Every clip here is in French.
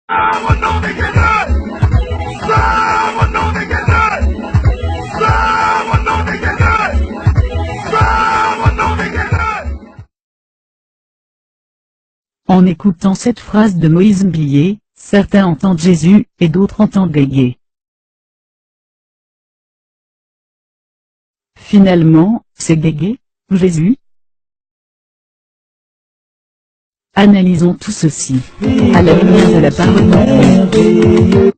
En écoutant cette phrase de Moïse Mbilé, certains entendent Jésus, et d'autres entendent Guégué. Finalement, c'est Guégué, ou Jésus? Analysons tout ceci, à la lumière de la parole de Dieu.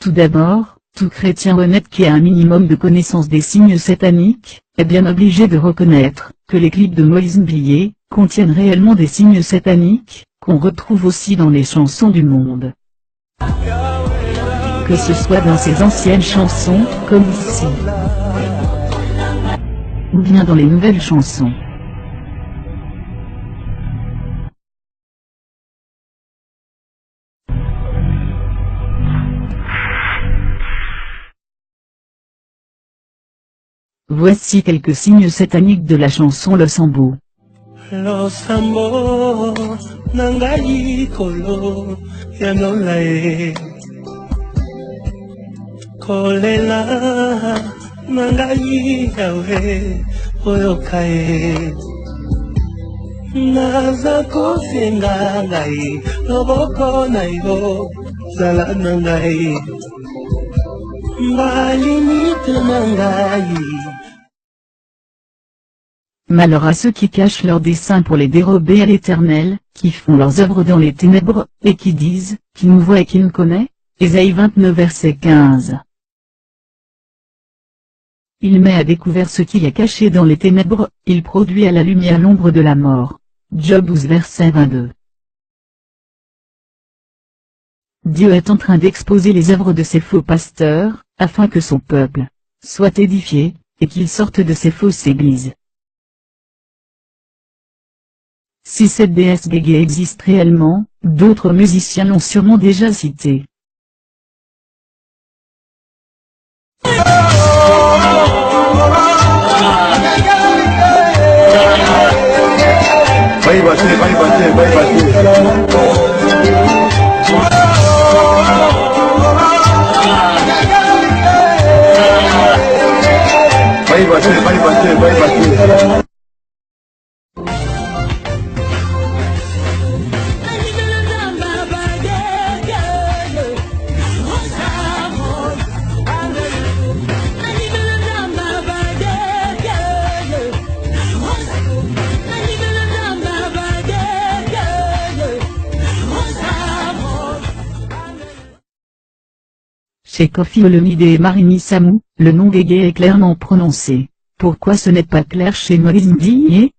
Tout d'abord, tout chrétien honnête qui a un minimum de connaissance des signes sataniques, est bien obligé de reconnaître que les clips de Moïse Mbilé contiennent réellement des signes sataniques, qu'on retrouve aussi dans les chansons du monde. Que ce soit dans ses anciennes chansons, comme ici, ou bien dans les nouvelles chansons. Voici quelques signes sataniques de la chanson Le Sambo. Lo sambo nangai kolo ya nolae kolela nangai yawe oyokae naza kosenga ngai loboko na yo zala nangai mbalimite nangai. Malheur à ceux qui cachent leurs desseins pour les dérober à l'Éternel, qui font leurs œuvres dans les ténèbres, et qui disent, qui nous voit et qui nous connaît. Ésaïe 29 verset 15. Il met à découvert ce qui est caché dans les ténèbres, il produit à la lumière l'ombre de la mort. Job 12 verset 22. Dieu est en train d'exposer les œuvres de ces faux pasteurs, afin que son peuple soit édifié, et qu'il sorte de ces fausses églises. Si cette déesse Guégué existe réellement, d'autres musiciens l'ont sûrement déjà citée. Chez Kofi Olomide et Marimi Samou, le nom Guégué est clairement prononcé. Pourquoi ce n'est pas clair chez Moïse Mbilé?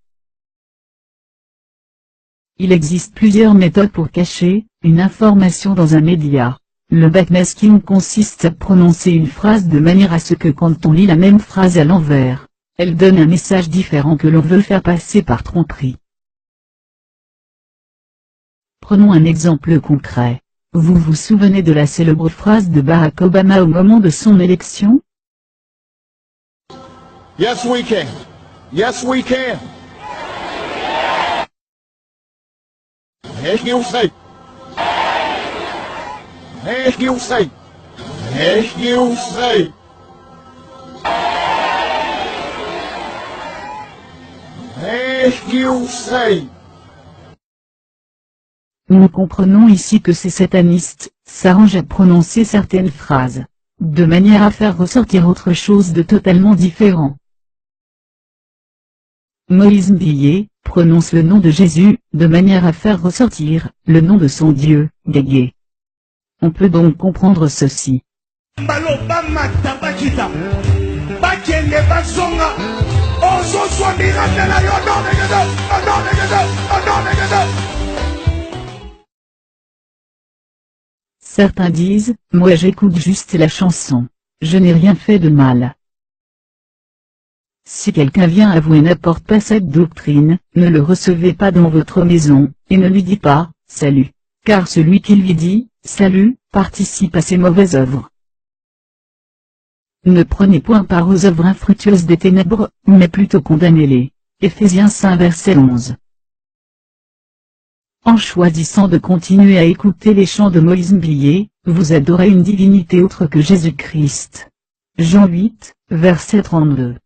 Il existe plusieurs méthodes pour cacher une information dans un média. Le backmasking consiste à prononcer une phrase de manière à ce que quand on lit la même phrase à l'envers, elle donne un message différent que l'on veut faire passer par tromperie. Prenons un exemple concret. Vous vous souvenez de la célèbre phrase de Barack Obama au moment de son élection? Yes, we can. Yes, we can. Yes, you say. Yes, you say. Yes, you say. Yes, you say. Nous comprenons ici que ces satanistes s'arrangent à prononcer certaines phrases, de manière à faire ressortir autre chose de totalement différent. Moïse Mbilé prononce le nom de Jésus, de manière à faire ressortir le nom de son Dieu, Guégué. On peut donc comprendre ceci. Certains disent, moi j'écoute juste la chanson, je n'ai rien fait de mal. Si quelqu'un vient à vous et n'apporte pas cette doctrine, ne le recevez pas dans votre maison, et ne lui dites pas, salut, car celui qui lui dit, salut, participe à ses mauvaises œuvres. Ne prenez point part aux œuvres infructueuses des ténèbres, mais plutôt condamnez-les. Éphésiens 5 verset 11. En choisissant de continuer à écouter les chants de Moïse Mbilé, vous adorez une divinité autre que Jésus-Christ. Jean 8, verset 32.